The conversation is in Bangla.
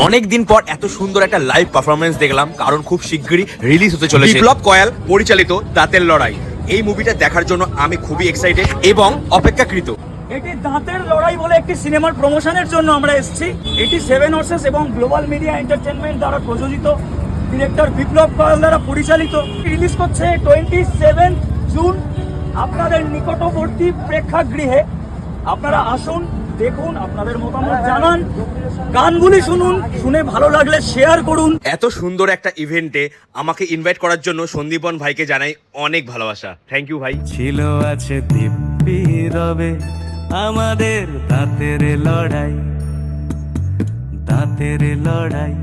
অনেক দিন পর এত সুন্দর একটা লাইভ পারফরমেন্স দেখলাম, কারণ খুব শিগগিরই রিলিজ হতে চলেছে বিপ্লব কয়াল পরিচালিত দাঁতের লড়াই। এই মুভিটা দেখার জন্য আমি খুবই এক্সাইটেড এবং অপেক্ষাকৃত। এটি দাঁতের লড়াই বলে একটি সিনেমার প্রমোশনের জন্য আমরা এসেছি। এটি সেভেন হর্সেস এবং গ্লোবাল মিডিয়া এন্টারটেনমেন্ট দ্বারা প্রযোজিত, ডিরেক্টর বিপ্লব কয়াল দ্বারা পরিচালিত। রিলিজ করছে 27 জুন আপনাদের নিকটবর্তী প্রেক্ষাগৃহে। আপনারা আসুন, দেখুন, আপনাদের মতামত জানান, গানগুলি শুনুন, শুনে ভালো লাগলে শেয়ার করুন। এত সুন্দর একটা ইভেন্টে আমাকে ইনভাইট করার জন্য সন্দীপন ভাইকে জানাই অনেক ভালোবাসা। থ্যাংক ইউ ভাই। ছিল আছে দিব্যি রবে আমাদের দাঁতের লড়াই, দাঁতের লড়াই।